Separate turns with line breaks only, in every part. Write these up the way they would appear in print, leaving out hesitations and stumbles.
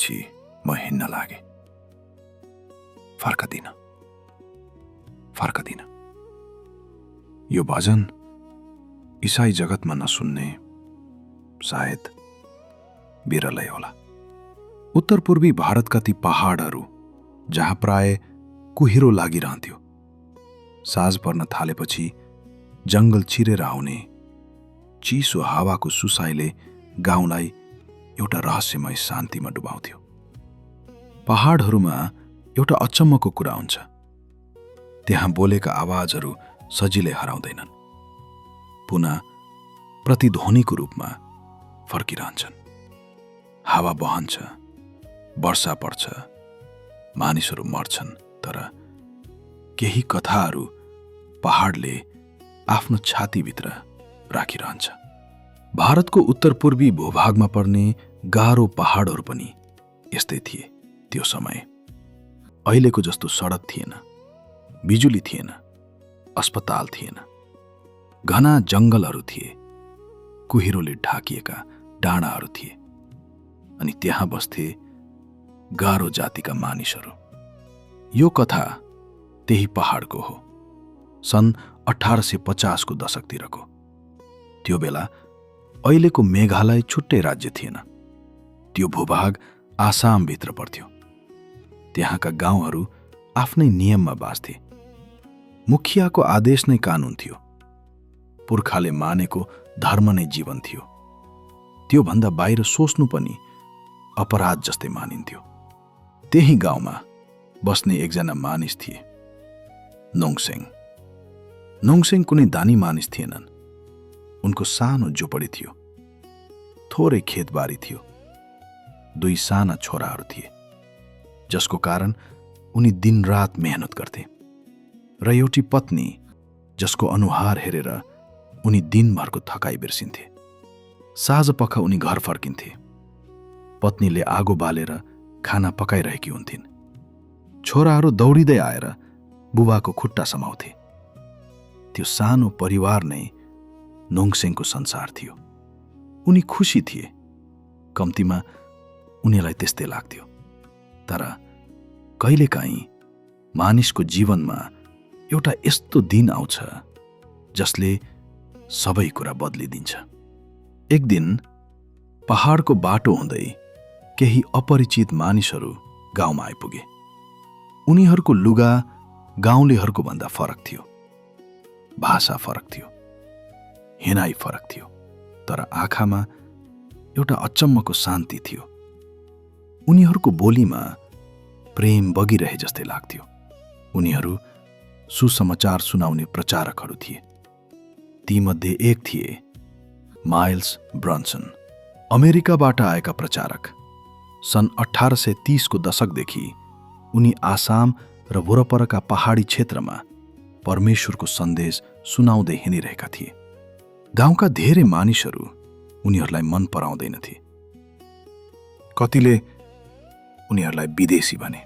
त्यसपछि म हिँड्न लागे। फर्कदिन। यो भजन इसाई जगतमा नसुन्ने सायद विरलै होला। उत्तर पूर्वी भारतका ती पहाडहरू जहाँ प्राय कुहिरो लागिरहन्थ्यो। साँझ पर्न थालेपछि जंगल चिरेर आउने चिसो हावाको सुसाइले गाउँलाई एउटा रहस्यमय शान्तिमा डुबाउँथ्यो। पहाडहरूमा एउटा अचम्मको कुरा हुन्छ, त्यहाँ बोलेका आवाजहरू सजिलै हराउँदैनन्, पुनः प्रतिध्वनिको रूपमा फर्किरहन्छन्। हावा बहन्छ, वर्षा पर्छ, मानिसहरू मर्छन्, तर केही कथाहरू पहाडले आफ्नो छातीभित्र राखिरहन्छ। भारतको उत्तर पूर्वी भूभागमा पर्ने गाह्रो पहाडहरू पनि यस्तै थिए। त्यो समय अहिलेको जस्तो सडक थिएन, बिजुली थिएन, अस्पताल थिएन। घना जंगलहरू थिए, कुहिरोले ढाकिएका डाँडाहरू थिए, अनि त्यहाँ बस्थे गारो जातिका मानिसहरू। यो कथा त्यही पहाडको हो, सन् 1850 को दशकतिरको। त्यो बेला अहिलेको मेघालय छुट्टै राज्य थिएन, त्यो भूभाग आसामभित्र पर्थ्यो। त्यहाँका गाउँहरू आफ्नै नियममा बाँच्थे। मुखियाको आदेश नै कानून थियो, पुर्खाले मानेको धर्म नै जीवन थियो। त्योभन्दा बाहिर सोच्नु पनि अपराध जस्तै मानिन्थ्यो। त्यही गाउँमा बस्ने एकजना मानिस थिए, नोङसेङ कुनै दानी मानिस थिएनन्। उनको सानो झोपडी थियो, थोरै खेतबारी थियो, 2 साना छोराहरू थिए, जसको कारण उनी दिनरात मेहनत गर्थे, र एउटी पत्नी जसको अनुहार हेरेर उनी दिनभरको थकाइ बिर्सिन्थे। साँझपख उनी घर फर्किन्थे। पत्नीले आगो बालेर खाना पकाइरहेकी हुन्थिन्। छोराहरू दौडिँदै आएर बुबाको खुट्टा समाउँथे। त्यो सानो परिवार नै नोङसेङको संसार थियो। उनी खुसी थिए, कम्तीमा उनीलाई त्यस्तै लाग्थ्यो। तर कहिलेकाहीँ मानिसको जीवनमा एउटा यस्तो दिन आउँछ जसले सबै कुरा बदलिदिन्छ। एक दिन पहाडको बाटो हुँदै केही अपरिचित मानिसहरू गाउँमा आइपुगे। उनीहरूको लुगा गाउँलेहरूको भन्दा फरक थियो, भाषा फरक थियो, हिँडाइ फरक थियो, तर आँखामा एउटा अचम्मको शान्ति थियो। उनीहरूको बोलीमा प्रेम बगिरहे जस्तै लाग्थ्यो। उनीहरू सुसमाचार सुनाउने प्रचारकहरू थिए। तीमध्ये एक थिए माइल्स ब्रन्सन, अमेरिकाबाट आएका प्रचारक। सन् 1830 को दशकदेखि उनी आसाम र वरपरका पहाडी क्षेत्रमा परमेश्वरको सन्देश सुनाउँदै हिँडिरहेका थिए। गाउँका धेरै मानिसहरू उनीहरूलाई मन पराउँदैनथे। कतिले उनीहरूलाई विदेशी भने,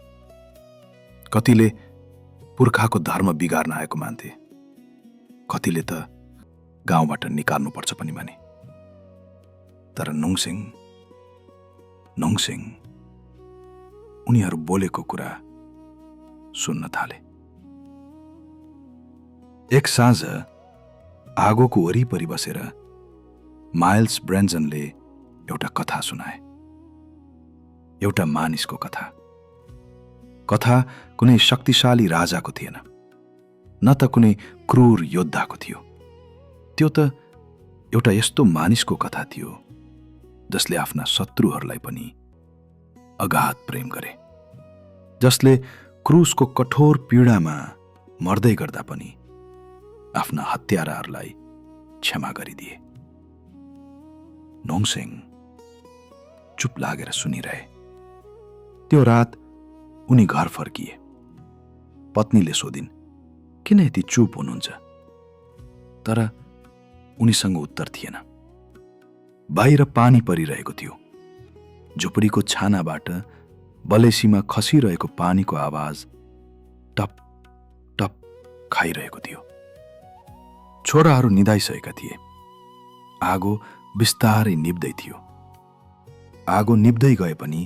कतिले पुर्खाको धर्म बिगार्न आएको मान्थे, कतिले त गाउँबाट निकाल्नुपर्छ पनि भने। तर नोङसेङ उनीहरू बोलेको कुरा सुन्न थाले। एक साँझ आगोको वरिपरि बसेर माइल्स ब्रेन्जनले एउटा कथा सुनाए। एउटा मानिसको कथा। कथा कुनै शक्तिशाली राजाको थिएन, न त कुनै क्रूर योद्धाको थियो। त्यो त एउटा यस्तो मानिसको कथा थियो जसले आफ्ना शत्रुहरूलाई पनि अगाध प्रेम गरे, जसले क्रूसको कठोर पीडामा मर्दै गर्दा पनि आफ्ना हत्याराहरूलाई क्षमा गरिदिए। नोङसेङ चुप लागेर सुनिरहे। त्यो रात उनी घर फर्किए। पत्नीले सोधिन्, किन यति चुप हुनुहुन्छ? तर उनीसँग उत्तर थिएन। बाहिर पानी परिरहेको थियो। झुपडीको छानाबाट बलेसीमा खसिरहेको पानीको आवाज टप टप खाइरहेको थियो। छोराहरू निदाइसकेका थिए। आगो बिस्तारै निप्दै थियो। आगो निप्दै गए पनि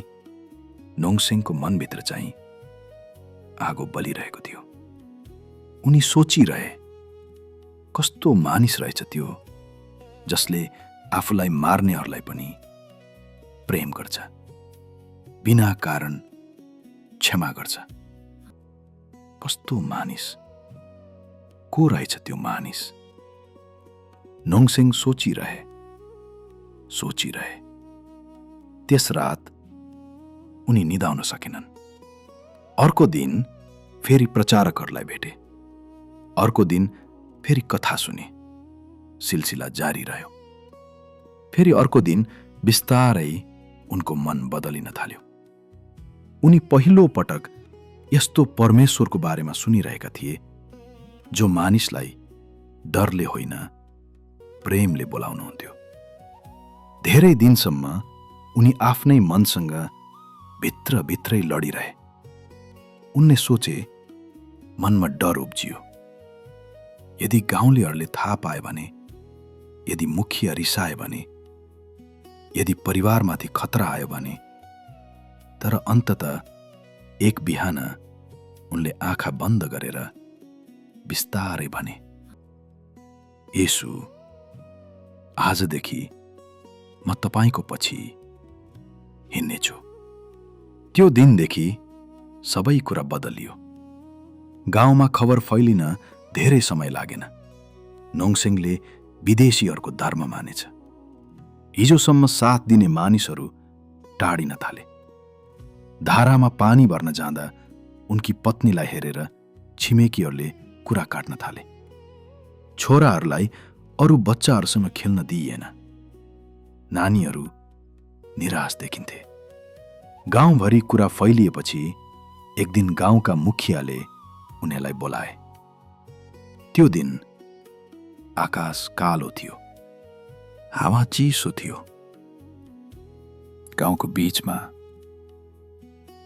नोङसेङको मनभित्र चाहिँ आगो बलिरहेको थियो। उनी सोचिरहे, कस्तो मानिस रहेछ त्यो जसले आफूलाई मार्नेहरूलाई पनि प्रेम गर्छ, बिना कारण क्षमा गर्छ। कस्तो मानिस, को रहेछ त्यो मानिस? नोङसेङ सोचिरहे। त्यस रात उनी निदाउन सकेनन्। अर्को दिन फेरि प्रचारकहरूलाई भेटे। अर्को दिन फेरि कथा सुने। सिलसिला जारी रह्यो। फेरि अर्को दिन बिस्तारै उनको मन बदलिन थाल्यो। उनी पहिलो पटक यस्तो परमेश्वरको बारेमा सुनिरहेका थिए जो मानिसलाई डरले होइन प्रेमले बोलाउनुहुन्थ्यो। धेरै दिनसम्म उनी आफ्नै मनसँग भित्रभित्रै लडिरहे। उनले सोचे, मनमा डर उब्जियो, यदि गाउँलेहरूले थाहा पाए भने, यदि मुखिया रिसाए भने, यदि परिवारमाथि खतरा आयो भने। तर अन्ततः एक बिहान उनले आँखा बन्द गरेर बिस्तारै भने, येशू, आजदेखि म तपाईको पछि हिँड्नेछु। त्यो दिनदेखि सबै कुरा बदलियो। गाउँमा खबर फैलिन धेरै समय लागेन। नोङसेङले विदेशीहरूको धर्म मानेछ। हिजोसम्म साथ दिने मानिसहरू टाढिन थाले। धारामा पानी भर्न जाँदा उनकी पत्नीलाई हेरेर छिमेकीहरूले कुरा काट्न थाले। छोराहरूलाई अरू बच्चाहरूसँग खेल्न दिइएन। नानीहरू निराश देखिन्थे। गाउँभरि कुरा फैलिएपछि एक दिन गाउँका मुखियाले उनीहरूलाई बोलाए। त्यो दिन आकाश कालो थियो, हावा चिसो थियो। गाउँको बीचमा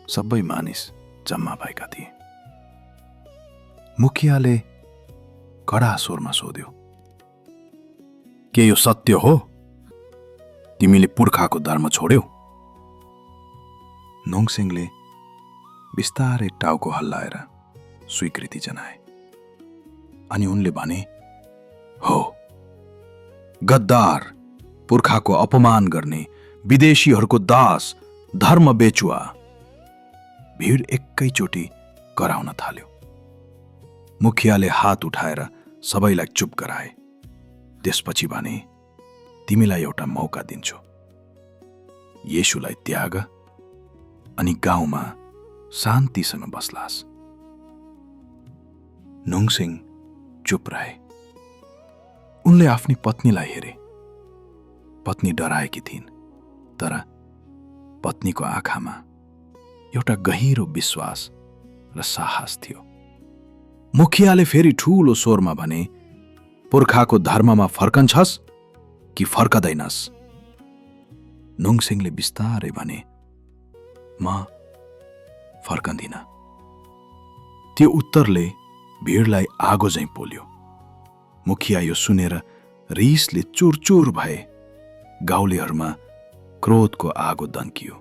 सबै मानिस जम्मा भएका थिए। मुखियाले कडा स्वरमा सोध्यो, के यो सत्य हो? तिमीले पुर्खाको धर्म छोड्यौ? नोङसेङले बिस्तारै टाउको हल्लाएर स्वीकृति जनाए। अनि उनले भने, हो, गद्दार, पुर्खाको अपमान गर्ने, विदेशीहरूको दास, धर्म बेचुवा। भीड एकैचोटि कराउन थाल्यो। मुखियाले हात उठाएर सबैलाई चुप गराए। त्यसपछि भने, तिमीलाई एउटा मौका दिन्छु। येशूलाई त्याग अनि गाउँमा शान्तिसँग बस्लास्। नोङसेङ चुप रहे। उनले आफ्नी पत्नीलाई हेरे। पत्नी डराएकी थिइन्, तर पत्नीको आँखामा एउटा गहिरो विश्वास र साहस थियो। मुखियाले फेरि ठूलो स्वरमा भने, पुर्खाको धर्ममा फर्कन्छस् कि फर्कदैनस्? नोङसेङले बिस्तारै भने, म फर्कन्दिन। त्यो उत्तरले भीडलाई आगो झैं पोल्यो। मुखिया यो सुनेर रिसले चुरचुर भए। गाउँलेहरूमा क्रोधको आगो दन्कियो।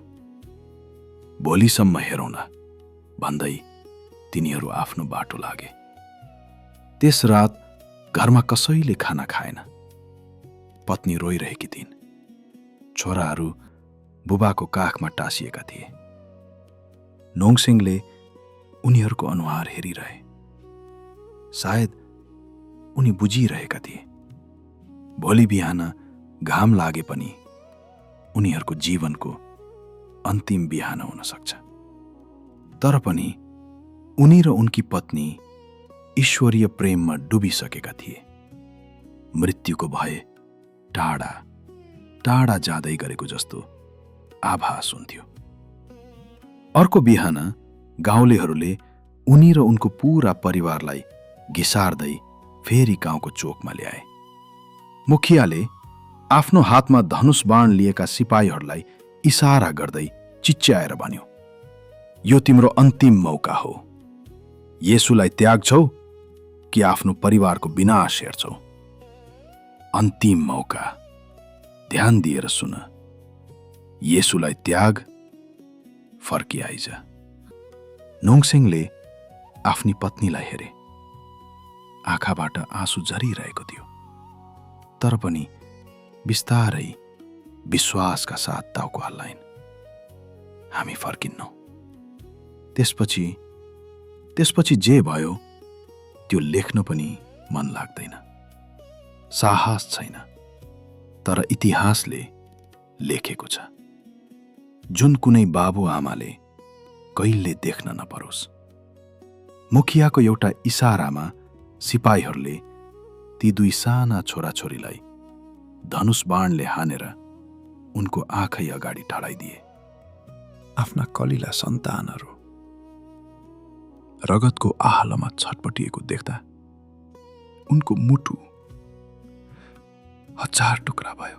भोलिसम्म हेरौँ न भन्दै तिनीहरू आफ्नो बाटो लागे। त्यस रात घरमा कसैले खाना खाएन। पत्नी रोइरहेकी थिइन्। छोराहरू बुबाको काखमा टाँसिएका थिए। नोङसेङले उनीहरूको अनुहार हेरिरहे। सायद उनी बुझिरहेका थिए, भोलि बिहान घाम लागे पनि उनीहरूको जीवनको अन्तिम बिहान हुन सक्छ। तर पनि उनी र उनकी पत्नी ईश्वरीय प्रेममा डुबिसकेका थिए। मृत्युको भय टाढा टाढा जाँदै गरेको जस्तो आभास हुन्थ्यो। अर्को बिहान गाउँलेहरूले उनी र उनको पूरा परिवारलाई घिसार्दै फेरि गाउँको चोकमा ल्याए। मुखियाले आफ्नो हातमा धनुष बाण लिएका सिपाहीहरूलाई इशारा गर्दै चिच्याएर भन्यो, यो तिम्रो अन्तिम मौका हो। येशूलाई त्याग्छौ कि आफ्नो परिवारको विनाश हेर्छौ? अन्तिम मौका। ध्यान दिएर सुन। येशूलाई त्याग, फर्किआइज। नोङसेङले आफ्नी पत्नीलाई हेरे। आँखाबाट आँसु झरिरहेको थियो, तर पनि बिस्तारै विश्वासका साथ टाउको हल्लाइन्। हामी फर्किन्नौ। त्यसपछि जे भयो त्यो लेख्न पनि मन लाग्दैन। साहस छैन, तर इतिहासले लेखेको छ, जुन कुनै बाबुआमाले कहिले देख्न नपरोस्। मुखियाको एउटा इसारामा सिपाहीहरूले ती दुई साना छोराछोरीलाई धनुष बाणले हानेर उनको आँखै अगाडि ढाडाइदिए। आफ्ना कलिला सन्तानहरू रगतको आहलमा छटपटिएको देख्दा उनको मुटु 1000 टुक्रा भयो।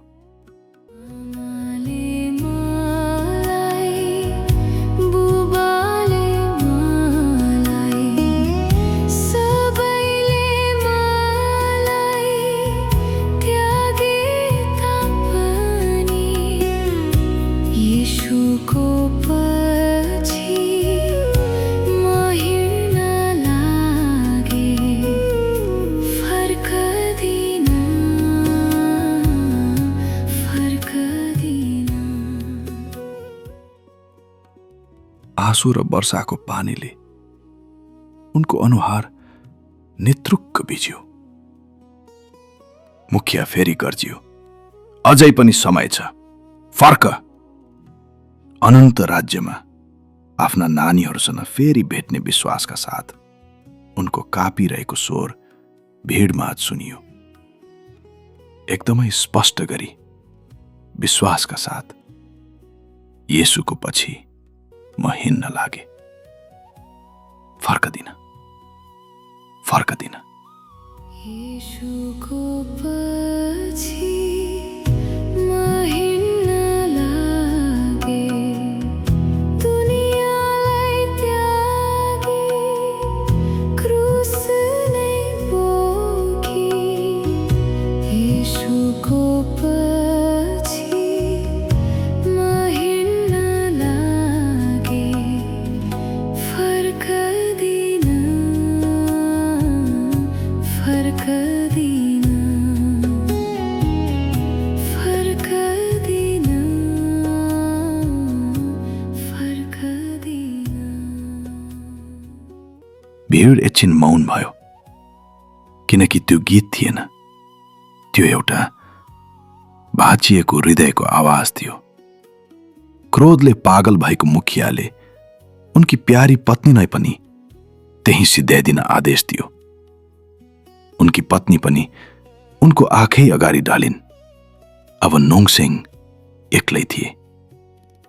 आँसु र वर्षाको पानीले उनको अनुहार नेत्रुक्क भिज्यो। मुखिया फेरि गर्जियो, अझै पनि समय छ, फर्क। अनन्त राज्यमा आफ्ना नानीहरूसँग फेरि भेट्ने विश्वासका साथ उनको कापिरहेको स्वर भिडमा सुनियो। एकदमै स्पष्ट गरी, विश्वासका साथ, येशूको पछि म हिँड्न लागे। फर्कदिन।
येशूको पछि म हिँड्न लागे, दुनियाँलाई त्यागी, क्रुस नै बोकी। येशूको
भीड एकछिन मौन भयो, किनकि त्यो गीत थिएन, त्यो एउटा भाँचिएको हृदयको आवाज थियो। क्रोधले पागल भएको मुखियाले उनकी प्यारी पत्नीलाई पनि त्यही सिध्याइदिन आदेश दियो। उनकी पत्नी पनि उनको आँखै अगाडि ढालिन्। अब नोङसेङ एक्लै थिए,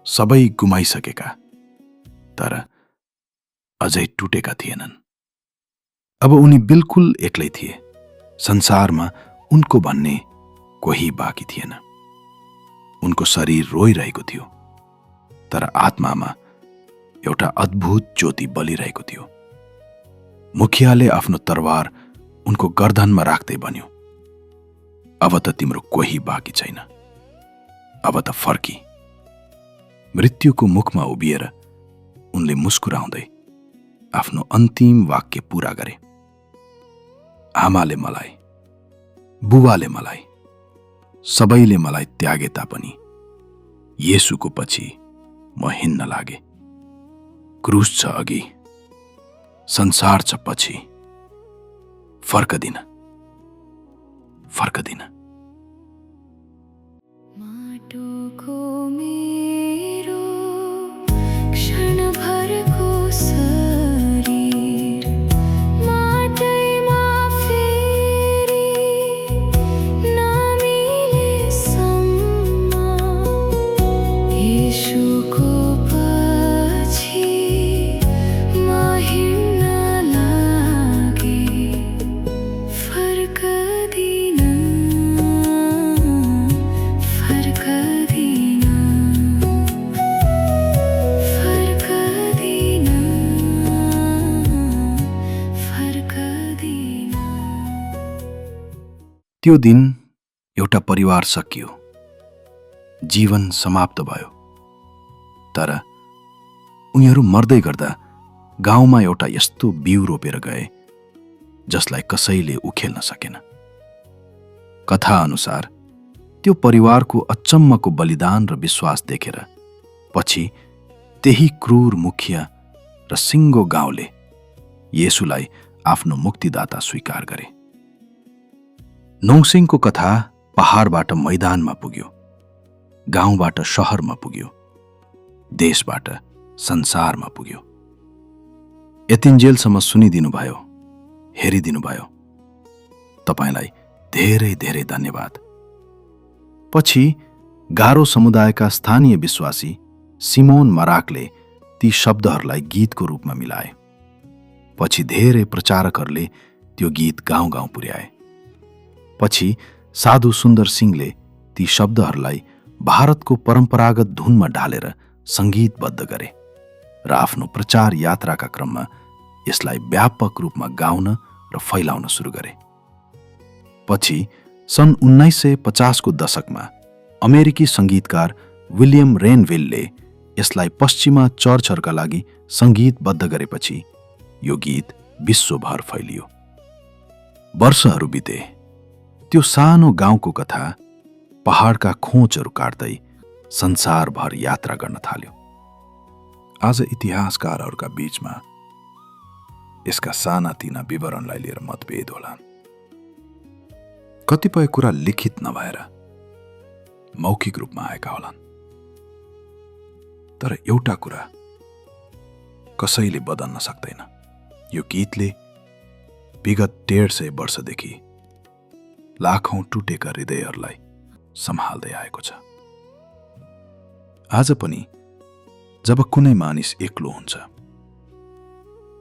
सबै गुमाइसकेका, तर अझै टुटेका थिएनन्। अब उनी बिल्कुल एक्लै थिए। संसारमा उनको भन्ने कोही बाँकी थिएन। उनको शरीर रोइरहेको थियो, तर आत्मामा एउटा अद्भुत ज्योति बलिरहेको थियो। मुखियाले आफ्नो तरवार उनको गर्दनमा राख्दै भन्यो, अब त तिम्रो कोही बाँकी छैन, अब त फर्की। मृत्युको मुखमा उभिएर उनले मुस्कुराउँदै आफ्नो अन्तिम वाक्य पूरा गरे। आमाले मलाई, बुबाले मलाई, सबैले मलाई त्यागे तापनि येशूको पछि म हिँड्न लागे। क्रुस छ अघि, संसार छ पछि, फर्कदिन।
माटोको मेरो क्षणभरको शरीर माटैमा फेरि नमिलेसम्म येशूको पछि म हिँड्न लागे। फर्कदिन
त्यो दिन एउटा परिवार सकियो, जीवन समाप्त भयो, तर उनीहरू मर्दै गर्दा गाउँमा एउटा यस्तो बिउ रोपेर गए जसलाई कसैले उखेल्न सकेन। कथा अनुसार त्यो परिवारको अचम्मको बलिदान र विश्वास देखेर पछि त्यही क्रूर मुखिया र सिङ्गो गाउँले येशूलाई आफ्नो मुक्तिदाता स्वीकार गरे। नोङसिङको कथा पहाडबाट मैदानमा पुग्यो, गाउँबाट शहरमा पुग्यो, देशबाट संसारमा पुग्यो। यतिन्जेलसम्म सुनिदिनुभयो, हेरिदिनुभयो, तपाईलाई धेरै धेरै धन्यवाद। पछि गारो समुदायका स्थानीय विश्वासी सिमोन मराकले ती शब्दहरूलाई गीतको रूपमा मिलाए। पछि धेरै प्रचारकहरूले त्यो गीत गाउँ गाउँ पुर्याए। पछि साधु सुन्दर सिंहले ती शब्दहरूलाई भारतको परम्परागत धुनमा ढालेर सङ्गीतबद्ध गरे र आफ्नो प्रचार यात्राका क्रममा यसलाई व्यापक रूपमा गाउन र फैलाउन सुरु गरे। पछि सन् 1950 को दशकमा अमेरिकी सङ्गीतकार विलियम रेनविलले यसलाई पश्चिमा चर्चहरूका लागि सङ्गीतबद्ध गरेपछि यो गीत विश्वभर फैलियो। वर्षहरू बिते, त्यो सानो गाउँको कथा पहाडका खोजहरू काट्दै संसारभर यात्रा गर्न थाल्यो। आज इतिहासकारहरूका बीचमा यसका सानातिना विवरणलाई लिएर मतभेद होलान्। कतिपय कुरा लिखित नभएर मौखिक रूपमा आएका होलान्, तर एउटा कुरा कसैले बदल्न सक्दैन, यो गीतले विगत 150 वर्षदेखि लाखौं टुटेका हृदयहरूलाई सम्हाल्दै आएको छ। आज पनि जब कुनै मानिस एक्लो हुन्छ,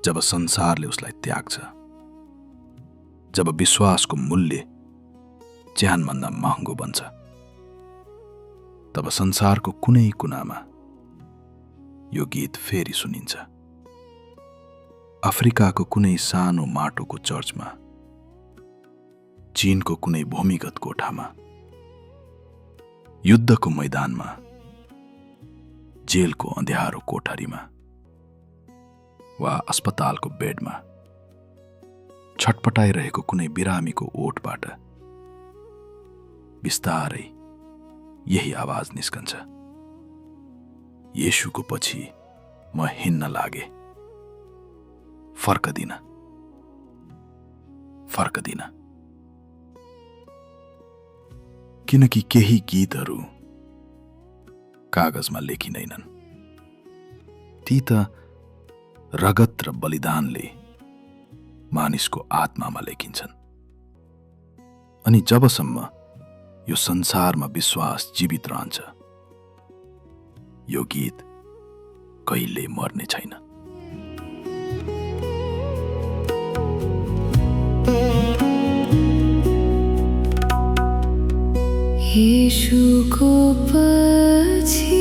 जब संसारले उसलाई त्याग्छ, जब विश्वासको मूल्य ज्यानभन्दा महँगो बन्छ, तब संसारको कुनै कुनामा यो गीत फेरि सुनिन्छ। अफ्रिकाको कुनै सानो माटोको चर्चमा, चीनको कुनै भूमिगत कोठामा, युद्धको मैदानमा, जेलको अँध्यारो कोठरीमा वा अस्पतालको बेडमा छटपटाइरहेको कुनै बिरामीको ओठबाट बिस्तारै यही आवाज निस्कन्छ, येशूको पछि म हिँड्न लागे, फर्कदिन, फर्कदिन। किनकि केही गीतहरू कागजमा लेखिँदैनन्, ती त रगत र बलिदानले मानिसको आत्मामा लेखिन्छन्। अनि जबसम्म यो संसारमा विश्वास जीवित रहन्छ, यो गीत कहिल्यै मर्ने छैन।
येशूको पछि